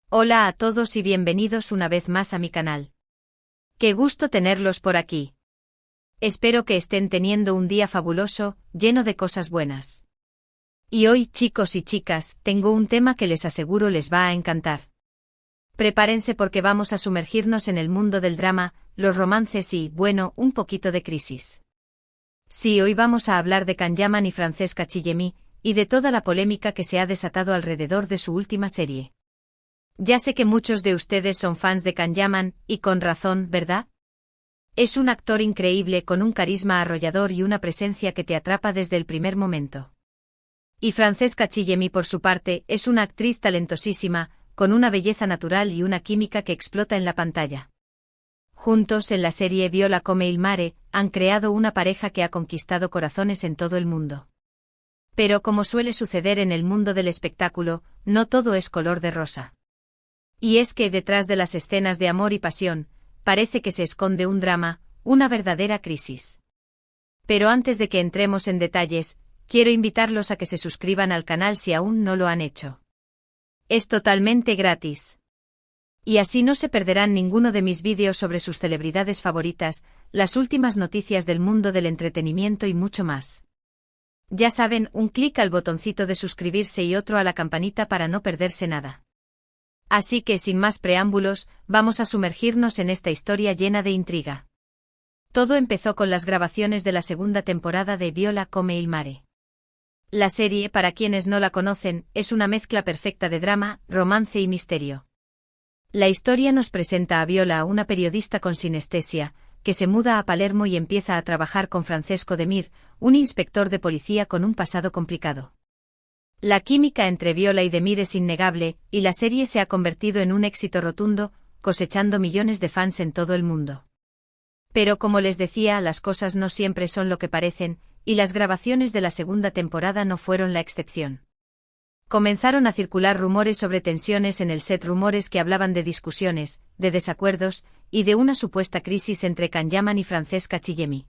Hola a todos y bienvenidos una vez más a mi canal. Qué gusto tenerlos por aquí. Espero que estén teniendo un día fabuloso, lleno de cosas buenas. Y hoy, chicos y chicas, tengo un tema que les aseguro les va a encantar. Prepárense porque vamos a sumergirnos en el mundo del drama, los romances y, bueno, un poquito de crisis. Sí, hoy vamos a hablar de Can Yaman y Francesca Chillemi, y de toda la polémica que se ha desatado alrededor de su última serie. Ya sé que muchos de ustedes son fans de Can Yaman, y con razón, ¿verdad? Es un actor increíble con un carisma arrollador y una presencia que te atrapa desde el primer momento. Y Francesca Chillemi, por su parte, es una actriz talentosísima, con una belleza natural y una química que explota en la pantalla. Juntos en la serie Viola come il mare, han creado una pareja que ha conquistado corazones en todo el mundo. Pero como suele suceder en el mundo del espectáculo, no todo es color de rosa. Y es que detrás de las escenas de amor y pasión, parece que se esconde un drama, una verdadera crisis. Pero antes de que entremos en detalles, quiero invitarlos a que se suscriban al canal si aún no lo han hecho. Es totalmente gratis. Y así no se perderán ninguno de mis vídeos sobre sus celebridades favoritas, las últimas noticias del mundo del entretenimiento y mucho más. Ya saben, un clic al botoncito de suscribirse y otro a la campanita para no perderse nada. Así que sin más preámbulos, vamos a sumergirnos en esta historia llena de intriga. Todo empezó con las grabaciones de la segunda temporada de Viola come il mare. La serie, para quienes no la conocen, es una mezcla perfecta de drama, romance y misterio. La historia nos presenta a Viola, una periodista con sinestesia, que se muda a Palermo y empieza a trabajar con Francesco De Mir, un inspector de policía con un pasado complicado. La química entre Viola y De Mir es innegable, y la serie se ha convertido en un éxito rotundo, cosechando millones de fans en todo el mundo. Pero como les decía, las cosas no siempre son lo que parecen, y las grabaciones de la segunda temporada no fueron la excepción. Comenzaron a circular rumores sobre tensiones en el set, rumores que hablaban de discusiones, de desacuerdos, y de una supuesta crisis entre Can Yaman y Francesca Chillemi.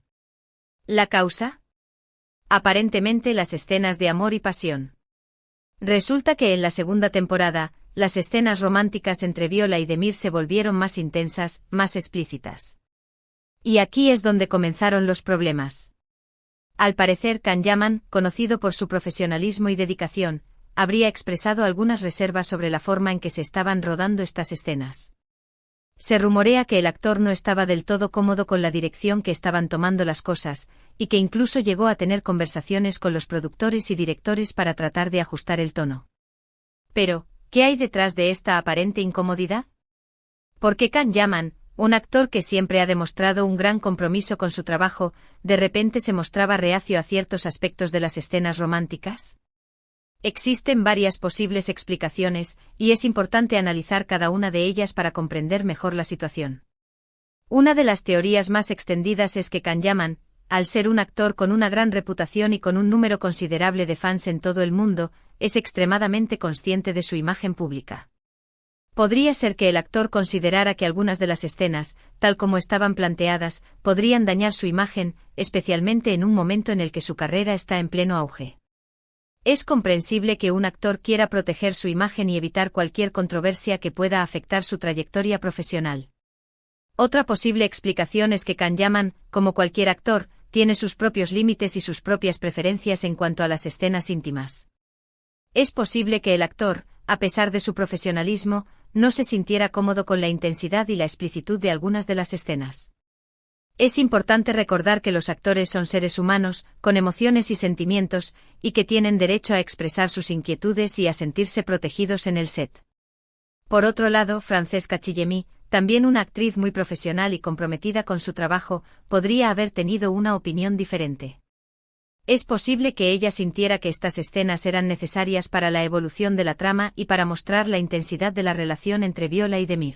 ¿La causa? Aparentemente las escenas de amor y pasión. Resulta que en la segunda temporada, las escenas románticas entre Viola y De Mir se volvieron más intensas, más explícitas. Y aquí es donde comenzaron los problemas. Al parecer, Can Yaman, conocido por su profesionalismo y dedicación, habría expresado algunas reservas sobre la forma en que se estaban rodando estas escenas. Se rumorea que el actor no estaba del todo cómodo con la dirección que estaban tomando las cosas, y que incluso llegó a tener conversaciones con los productores y directores para tratar de ajustar el tono. Pero, ¿qué hay detrás de esta aparente incomodidad? ¿Por qué Can Yaman, un actor que siempre ha demostrado un gran compromiso con su trabajo, de repente se mostraba reacio a ciertos aspectos de las escenas románticas? Existen varias posibles explicaciones, y es importante analizar cada una de ellas para comprender mejor la situación. Una de las teorías más extendidas es que Can Yaman, al ser un actor con una gran reputación y con un número considerable de fans en todo el mundo, es extremadamente consciente de su imagen pública. Podría ser que el actor considerara que algunas de las escenas, tal como estaban planteadas, podrían dañar su imagen, especialmente en un momento en el que su carrera está en pleno auge. Es comprensible que un actor quiera proteger su imagen y evitar cualquier controversia que pueda afectar su trayectoria profesional. Otra posible explicación es que Can Yaman, como cualquier actor, tiene sus propios límites y sus propias preferencias en cuanto a las escenas íntimas. Es posible que el actor, a pesar de su profesionalismo, no se sintiera cómodo con la intensidad y la explicitud de algunas de las escenas. Es importante recordar que los actores son seres humanos, con emociones y sentimientos, y que tienen derecho a expresar sus inquietudes y a sentirse protegidos en el set. Por otro lado, Francesca Chillemi, también una actriz muy profesional y comprometida con su trabajo, podría haber tenido una opinión diferente. Es posible que ella sintiera que estas escenas eran necesarias para la evolución de la trama y para mostrar la intensidad de la relación entre Viola y De Mir.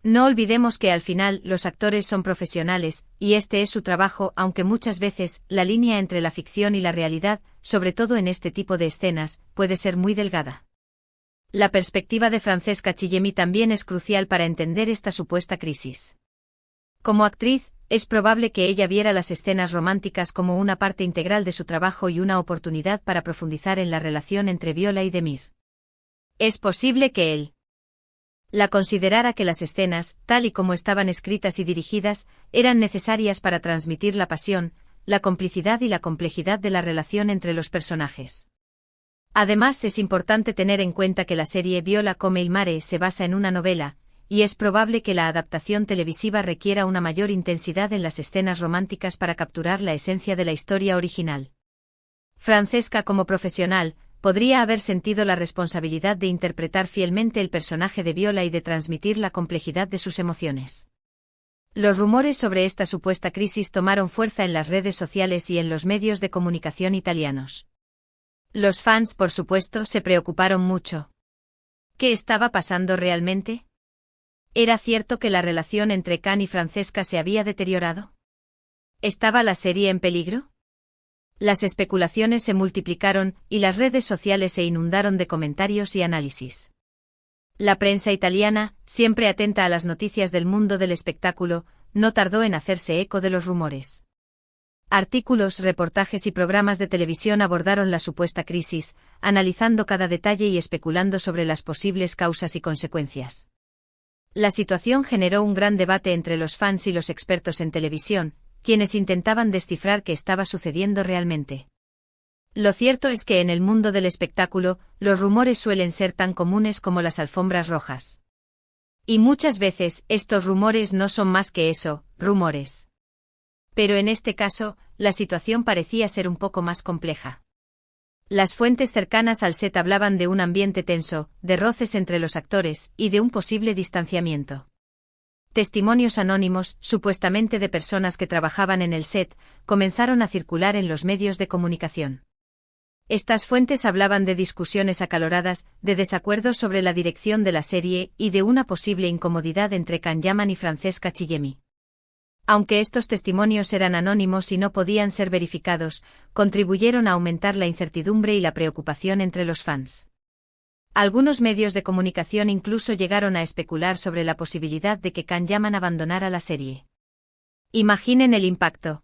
No olvidemos que al final los actores son profesionales, y este es su trabajo, aunque muchas veces la línea entre la ficción y la realidad, sobre todo en este tipo de escenas, puede ser muy delgada. La perspectiva de Francesca Chillemi también es crucial para entender esta supuesta crisis. Como actriz, es probable que ella viera las escenas románticas como una parte integral de su trabajo y una oportunidad para profundizar en la relación entre Viola y De Mir. Es posible que él La considerara que las escenas, tal y como estaban escritas y dirigidas, eran necesarias para transmitir la pasión, la complicidad y la complejidad de la relación entre los personajes. Además, es importante tener en cuenta que la serie Viola come il mare se basa en una novela, y es probable que la adaptación televisiva requiera una mayor intensidad en las escenas románticas para capturar la esencia de la historia original. Francesca, como profesional, podría haber sentido la responsabilidad de interpretar fielmente el personaje de Viola y de transmitir la complejidad de sus emociones. Los rumores sobre esta supuesta crisis tomaron fuerza en las redes sociales y en los medios de comunicación italianos. Los fans, por supuesto, se preocuparon mucho. ¿Qué estaba pasando realmente? ¿Era cierto que la relación entre Can y Francesca se había deteriorado? ¿Estaba la serie en peligro? Las especulaciones se multiplicaron y las redes sociales se inundaron de comentarios y análisis. La prensa italiana, siempre atenta a las noticias del mundo del espectáculo, no tardó en hacerse eco de los rumores. Artículos, reportajes y programas de televisión abordaron la supuesta crisis, analizando cada detalle y especulando sobre las posibles causas y consecuencias. La situación generó un gran debate entre los fans y los expertos en televisión, quienes intentaban descifrar qué estaba sucediendo realmente. Lo cierto es que en el mundo del espectáculo, los rumores suelen ser tan comunes como las alfombras rojas. Y muchas veces, estos rumores no son más que eso, rumores. Pero en este caso, la situación parecía ser un poco más compleja. Las fuentes cercanas al set hablaban de un ambiente tenso, de roces entre los actores y de un posible distanciamiento. Testimonios anónimos, supuestamente de personas que trabajaban en el set, comenzaron a circular en los medios de comunicación. Estas fuentes hablaban de discusiones acaloradas, de desacuerdos sobre la dirección de la serie y de una posible incomodidad entre Can Yaman y Francesca Chillemi. Aunque estos testimonios eran anónimos y no podían ser verificados, contribuyeron a aumentar la incertidumbre y la preocupación entre los fans. Algunos medios de comunicación incluso llegaron a especular sobre la posibilidad de que Can Yaman abandonara la serie. Imaginen el impacto.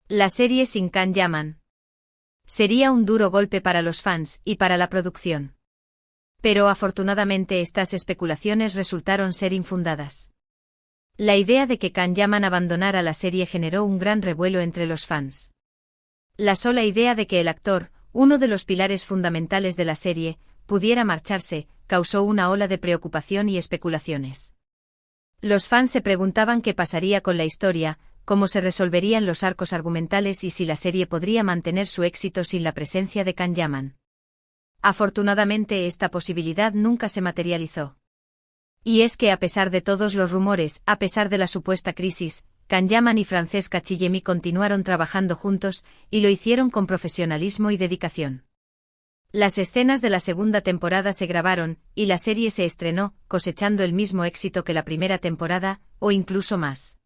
La serie sin Can Yaman. Sería un duro golpe para los fans y para la producción. Pero afortunadamente estas especulaciones resultaron ser infundadas. La idea de que Can Yaman abandonara la serie generó un gran revuelo entre los fans. La sola idea de que el actor, uno de los pilares fundamentales de la serie, pudiera marcharse, causó una ola de preocupación y especulaciones. Los fans se preguntaban qué pasaría con la historia, cómo se resolverían los arcos argumentales y si la serie podría mantener su éxito sin la presencia de Can Yaman. Afortunadamente esta posibilidad nunca se materializó. Y es que a pesar de todos los rumores, a pesar de la supuesta crisis, Can Yaman y Francesca Chillemi continuaron trabajando juntos, y lo hicieron con profesionalismo y dedicación. Las escenas de la segunda temporada se grabaron, y la serie se estrenó, cosechando el mismo éxito que la primera temporada, o incluso más.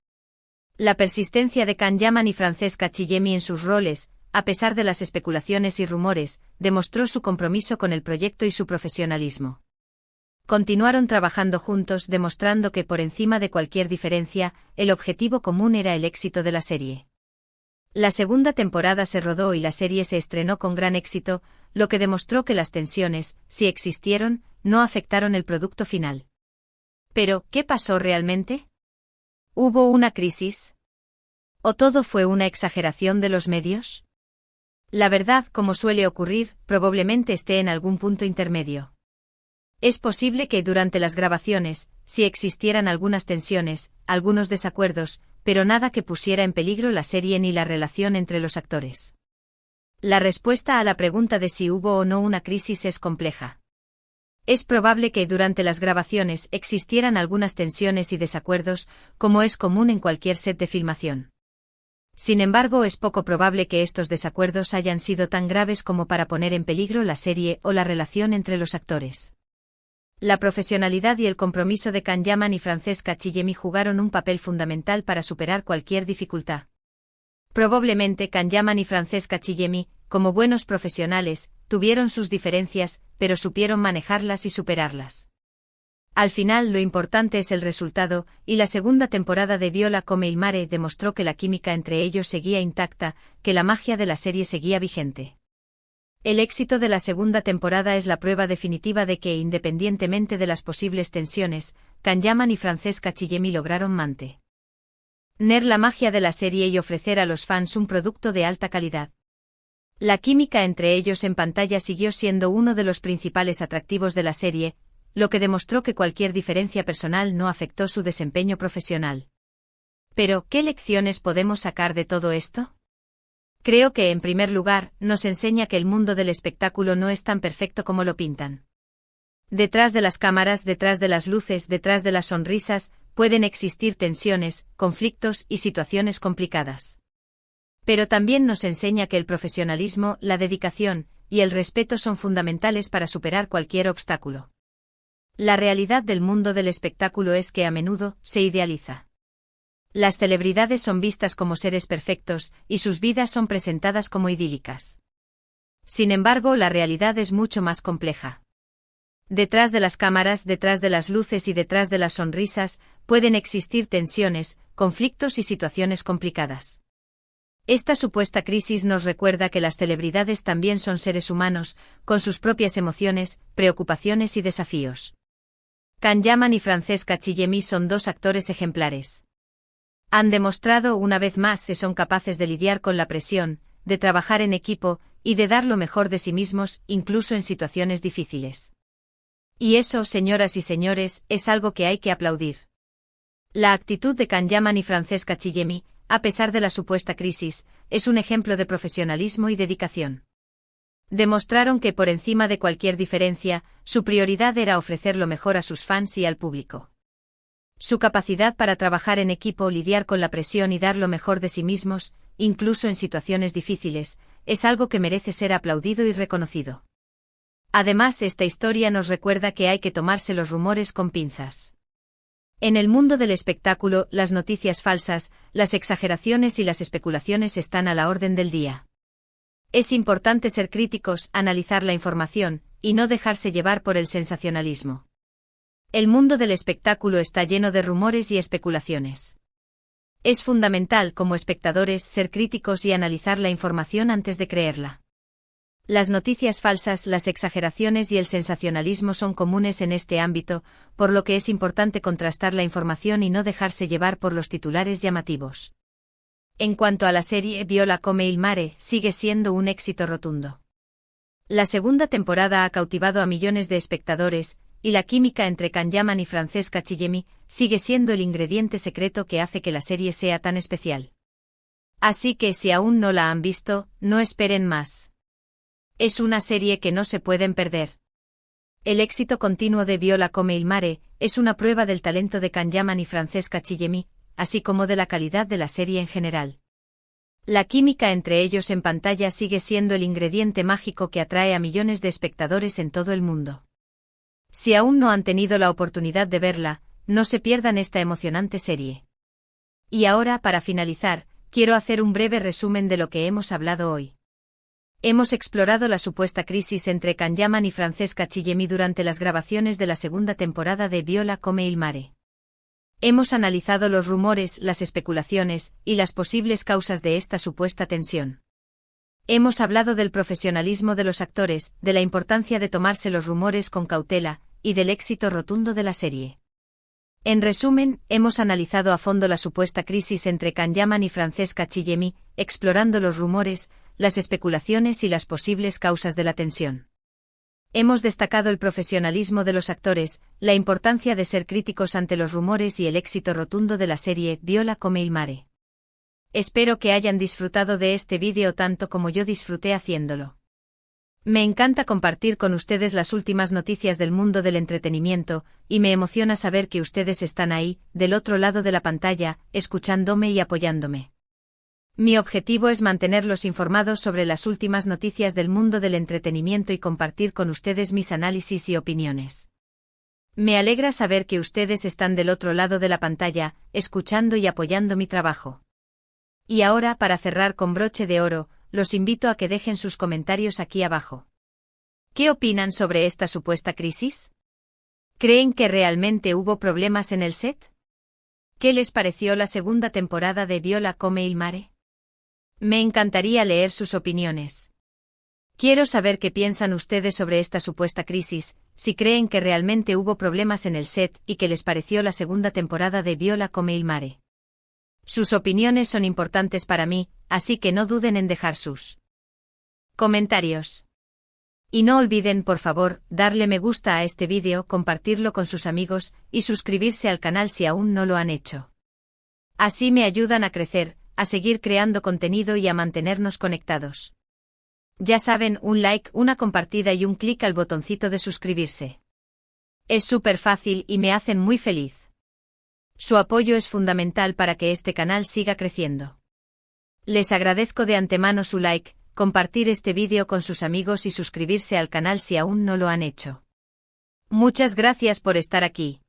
La persistencia de Can Yaman y Francesca Chillemi en sus roles, a pesar de las especulaciones y rumores, demostró su compromiso con el proyecto y su profesionalismo. Continuaron trabajando juntos, demostrando que por encima de cualquier diferencia, el objetivo común era el éxito de la serie. La segunda temporada se rodó y la serie se estrenó con gran éxito, lo que demostró que las tensiones, si existieron, no afectaron el producto final. Pero, ¿qué pasó realmente? ¿Hubo una crisis? ¿O todo fue una exageración de los medios? La verdad, como suele ocurrir, probablemente esté en algún punto intermedio. Es posible que durante las grabaciones, sí existieran algunas tensiones, algunos desacuerdos, pero nada que pusiera en peligro la serie ni la relación entre los actores. La respuesta a la pregunta de si hubo o no una crisis es compleja. Es probable que durante las grabaciones existieran algunas tensiones y desacuerdos, como es común en cualquier set de filmación. Sin embargo, es poco probable que estos desacuerdos hayan sido tan graves como para poner en peligro la serie o la relación entre los actores. La profesionalidad y el compromiso de Can Yaman y Francesca Chillemi jugaron un papel fundamental para superar cualquier dificultad. Probablemente Can Yaman y Francesca Chillemi, como buenos profesionales, tuvieron sus diferencias, pero supieron manejarlas y superarlas. Al final lo importante es el resultado, y la segunda temporada de Viola come il mare demostró que la química entre ellos seguía intacta, que la magia de la serie seguía vigente. El éxito de la segunda temporada es la prueba definitiva de que, independientemente de las posibles tensiones, Can Yaman y Francesca Chillemi lograron mantener la magia de la serie y ofrecer a los fans un producto de alta calidad. La química entre ellos en pantalla siguió siendo uno de los principales atractivos de la serie, lo que demostró que cualquier diferencia personal no afectó su desempeño profesional. Pero, ¿qué lecciones podemos sacar de todo esto? Creo que, en primer lugar, nos enseña que el mundo del espectáculo no es tan perfecto como lo pintan. Detrás de las cámaras, detrás de las luces, detrás de las sonrisas, pueden existir tensiones, conflictos y situaciones complicadas. Pero también nos enseña que el profesionalismo, la dedicación y el respeto son fundamentales para superar cualquier obstáculo. La realidad del mundo del espectáculo es que a menudo se idealiza. Las celebridades son vistas como seres perfectos, y sus vidas son presentadas como idílicas. Sin embargo, la realidad es mucho más compleja. Detrás de las cámaras, detrás de las luces y detrás de las sonrisas, pueden existir tensiones, conflictos y situaciones complicadas. Esta supuesta crisis nos recuerda que las celebridades también son seres humanos, con sus propias emociones, preocupaciones y desafíos. Can Yaman y Francesca Chillemi son dos actores ejemplares. Han demostrado una vez más que son capaces de lidiar con la presión, de trabajar en equipo y de dar lo mejor de sí mismos, incluso en situaciones difíciles. Y eso, señoras y señores, es algo que hay que aplaudir. La actitud de Can Yaman y Francesca Chillemi, a pesar de la supuesta crisis, es un ejemplo de profesionalismo y dedicación. Demostraron que por encima de cualquier diferencia, su prioridad era ofrecer lo mejor a sus fans y al público. Su capacidad para trabajar en equipo, lidiar con la presión y dar lo mejor de sí mismos, incluso en situaciones difíciles, es algo que merece ser aplaudido y reconocido. Además, esta historia nos recuerda que hay que tomarse los rumores con pinzas. En el mundo del espectáculo, las noticias falsas, las exageraciones y las especulaciones están a la orden del día. Es importante ser críticos, analizar la información, y no dejarse llevar por el sensacionalismo. El mundo del espectáculo está lleno de rumores y especulaciones. Es fundamental, como espectadores, ser críticos y analizar la información antes de creerla. Las noticias falsas, las exageraciones y el sensacionalismo son comunes en este ámbito, por lo que es importante contrastar la información y no dejarse llevar por los titulares llamativos. En cuanto a la serie, Viola come il mare sigue siendo un éxito rotundo. La segunda temporada ha cautivado a millones de espectadores, y la química entre Can Yaman y Francesca Chillemi sigue siendo el ingrediente secreto que hace que la serie sea tan especial. Así que si aún no la han visto, no esperen más. Es una serie que no se pueden perder. El éxito continuo de Viola come il mare es una prueba del talento de Can Yaman y Francesca Chillemi, así como de la calidad de la serie en general. La química entre ellos en pantalla sigue siendo el ingrediente mágico que atrae a millones de espectadores en todo el mundo. Si aún no han tenido la oportunidad de verla, no se pierdan esta emocionante serie. Y ahora, para finalizar, quiero hacer un breve resumen de lo que hemos hablado hoy. Hemos explorado la supuesta crisis entre Can Yaman y Francesca Chillemi durante las grabaciones de la segunda temporada de Viola come il mare. Hemos analizado los rumores, las especulaciones y las posibles causas de esta supuesta tensión. Hemos hablado del profesionalismo de los actores, de la importancia de tomarse los rumores con cautela, y del éxito rotundo de la serie. En resumen, hemos analizado a fondo la supuesta crisis entre Can Yaman y Francesca Chillemi, explorando los rumores, las especulaciones y las posibles causas de la tensión. Hemos destacado el profesionalismo de los actores, la importancia de ser críticos ante los rumores y el éxito rotundo de la serie Viola come il mare. Espero que hayan disfrutado de este vídeo tanto como yo disfruté haciéndolo. Me encanta compartir con ustedes las últimas noticias del mundo del entretenimiento, y me emociona saber que ustedes están ahí, del otro lado de la pantalla, escuchándome y apoyándome. Mi objetivo es mantenerlos informados sobre las últimas noticias del mundo del entretenimiento y compartir con ustedes mis análisis y opiniones. Me alegra saber que ustedes están del otro lado de la pantalla, escuchando y apoyando mi trabajo. Y ahora, para cerrar con broche de oro, los invito a que dejen sus comentarios aquí abajo. ¿Qué opinan sobre esta supuesta crisis? ¿Creen que realmente hubo problemas en el set? ¿Qué les pareció la segunda temporada de Viola come il mare? Me encantaría leer sus opiniones. Quiero saber qué piensan ustedes sobre esta supuesta crisis, si creen que realmente hubo problemas en el set y qué les pareció la segunda temporada de Viola come il mare. Sus opiniones son importantes para mí, así que no duden en dejar sus comentarios. Y no olviden, por favor, darle me gusta a este vídeo, compartirlo con sus amigos y suscribirse al canal si aún no lo han hecho. Así me ayudan a crecer, a seguir creando contenido y a mantenernos conectados. Ya saben, un like, una compartida y un clic al botoncito de suscribirse. Es súper fácil y me hacen muy feliz. Su apoyo es fundamental para que este canal siga creciendo. Les agradezco de antemano su like, compartir este vídeo con sus amigos y suscribirse al canal si aún no lo han hecho. Muchas gracias por estar aquí.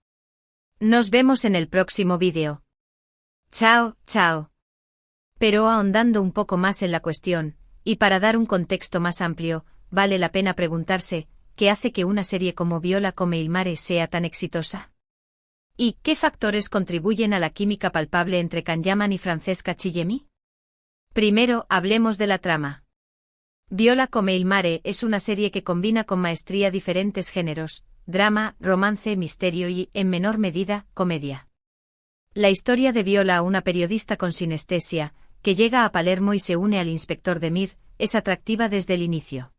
Nos vemos en el próximo vídeo. Chao, chao. Pero ahondando un poco más en la cuestión, y para dar un contexto más amplio, vale la pena preguntarse, ¿qué hace que una serie como Viola come il mare sea tan exitosa? ¿Y qué factores contribuyen a la química palpable entre Can Yaman y Francesca Chillemi? Primero, hablemos de la trama. Viola come il mare es una serie que combina con maestría diferentes géneros: drama, romance, misterio y, en menor medida, comedia. La historia de Viola, una periodista con sinestesia, que llega a Palermo y se une al inspector Demir, es atractiva desde el inicio.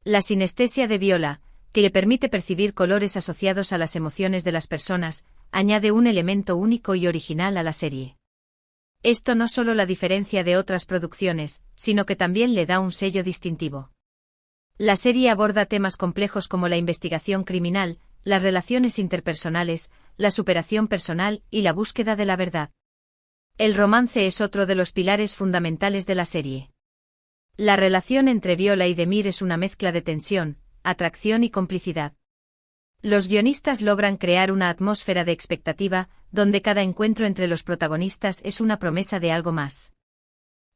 La sinestesia de Viola, que le permite percibir colores asociados a las emociones de las personas, añade un elemento único y original a la serie. Esto no solo la diferencia de otras producciones, sino que también le da un sello distintivo. La serie aborda temas complejos como la investigación criminal, las relaciones interpersonales, la superación personal y la búsqueda de la verdad. El romance es otro de los pilares fundamentales de la serie. La relación entre Viola y Demir es una mezcla de tensión, atracción y complicidad. Los guionistas logran crear una atmósfera de expectativa, donde cada encuentro entre los protagonistas es una promesa de algo más.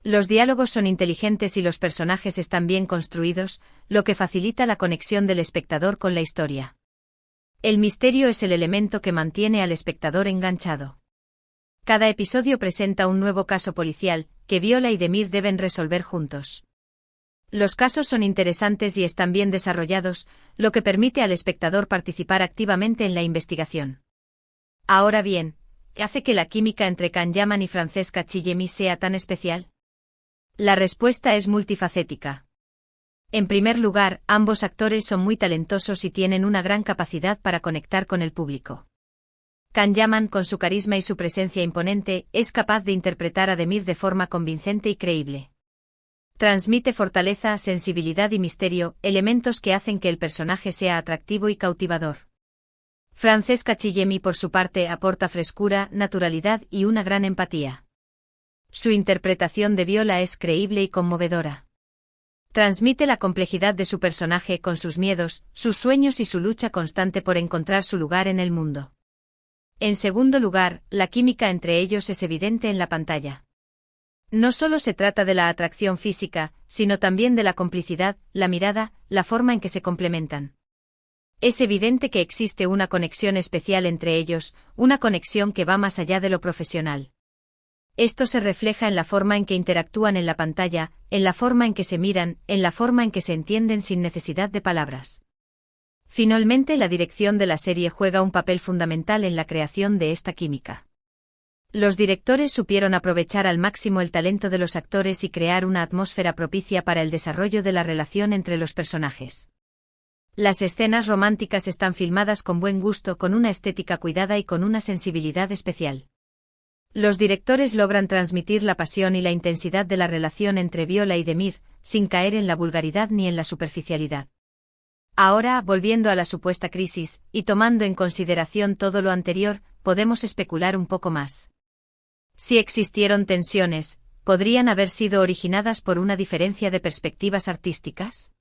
Los diálogos son inteligentes y los personajes están bien construidos, lo que facilita la conexión del espectador con la historia. El misterio es el elemento que mantiene al espectador enganchado. Cada episodio presenta un nuevo caso policial, que Viola y Demir deben resolver juntos. Los casos son interesantes y están bien desarrollados, lo que permite al espectador participar activamente en la investigación. Ahora bien, ¿qué hace que la química entre Can Yaman y Francesca Chillemi sea tan especial? La respuesta es multifacética. En primer lugar, ambos actores son muy talentosos y tienen una gran capacidad para conectar con el público. Can Yaman, con su carisma y su presencia imponente, es capaz de interpretar a Demir de forma convincente y creíble. Transmite fortaleza, sensibilidad y misterio, elementos que hacen que el personaje sea atractivo y cautivador. Francesca Chillemi, por su parte, aporta frescura, naturalidad y una gran empatía. Su interpretación de Viola es creíble y conmovedora. Transmite la complejidad de su personaje con sus miedos, sus sueños y su lucha constante por encontrar su lugar en el mundo. En segundo lugar, la química entre ellos es evidente en la pantalla. No solo se trata de la atracción física, sino también de la complicidad, la mirada, la forma en que se complementan. Es evidente que existe una conexión especial entre ellos, una conexión que va más allá de lo profesional. Esto se refleja en la forma en que interactúan en la pantalla, en la forma en que se miran, en la forma en que se entienden sin necesidad de palabras. Finalmente, la dirección de la serie juega un papel fundamental en la creación de esta química. Los directores supieron aprovechar al máximo el talento de los actores y crear una atmósfera propicia para el desarrollo de la relación entre los personajes. Las escenas románticas están filmadas con buen gusto, con una estética cuidada y con una sensibilidad especial. Los directores logran transmitir la pasión y la intensidad de la relación entre Viola y Demir, sin caer en la vulgaridad ni en la superficialidad. Ahora, volviendo a la supuesta crisis, y tomando en consideración todo lo anterior, podemos especular un poco más. Si existieron tensiones, ¿podrían haber sido originadas por una diferencia de perspectivas artísticas?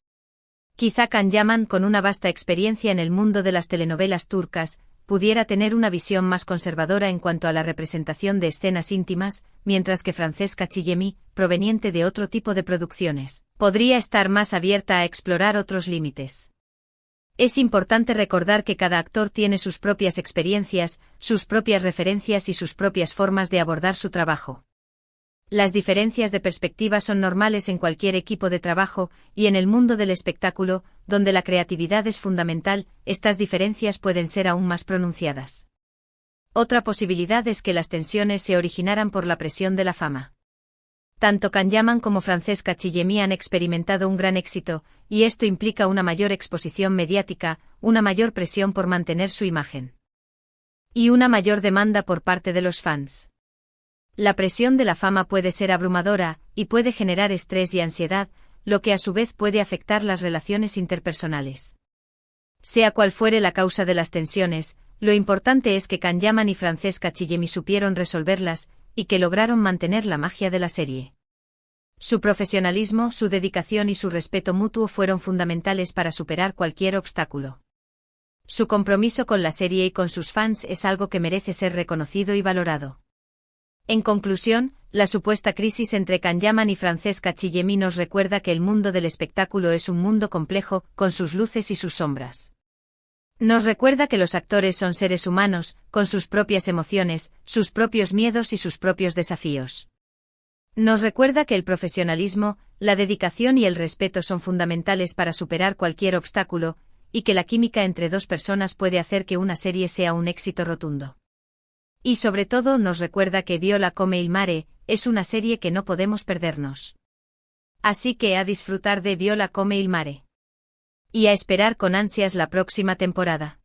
Quizá Can Yaman, con una vasta experiencia en el mundo de las telenovelas turcas, pudiera tener una visión más conservadora en cuanto a la representación de escenas íntimas, mientras que Francesca Chillemi, proveniente de otro tipo de producciones, podría estar más abierta a explorar otros límites. Es importante recordar que cada actor tiene sus propias experiencias, sus propias referencias y sus propias formas de abordar su trabajo. Las diferencias de perspectiva son normales en cualquier equipo de trabajo, y en el mundo del espectáculo, donde la creatividad es fundamental, estas diferencias pueden ser aún más pronunciadas. Otra posibilidad es que las tensiones se originaran por la presión de la fama. Tanto Kanyaman como Francesca Chillemi han experimentado un gran éxito, y esto implica una mayor exposición mediática, una mayor presión por mantener su imagen. Y una mayor demanda por parte de los fans. La presión de la fama puede ser abrumadora, y puede generar estrés y ansiedad, lo que a su vez puede afectar las relaciones interpersonales. Sea cual fuere la causa de las tensiones, lo importante es que Kanyaman y Francesca Chillemi supieron resolverlas, y que lograron mantener la magia de la serie. Su profesionalismo, su dedicación y su respeto mutuo fueron fundamentales para superar cualquier obstáculo. Su compromiso con la serie y con sus fans es algo que merece ser reconocido y valorado. En conclusión, la supuesta crisis entre Kanyaman y Francesca Chillemi nos recuerda que el mundo del espectáculo es un mundo complejo, con sus luces y sus sombras. Nos recuerda que los actores son seres humanos, con sus propias emociones, sus propios miedos y sus propios desafíos. Nos recuerda que el profesionalismo, la dedicación y el respeto son fundamentales para superar cualquier obstáculo, y que la química entre dos personas puede hacer que una serie sea un éxito rotundo. Y sobre todo nos recuerda que Viola come il mare es una serie que no podemos perdernos. Así que a disfrutar de Viola come il mare. Y a esperar con ansias la próxima temporada.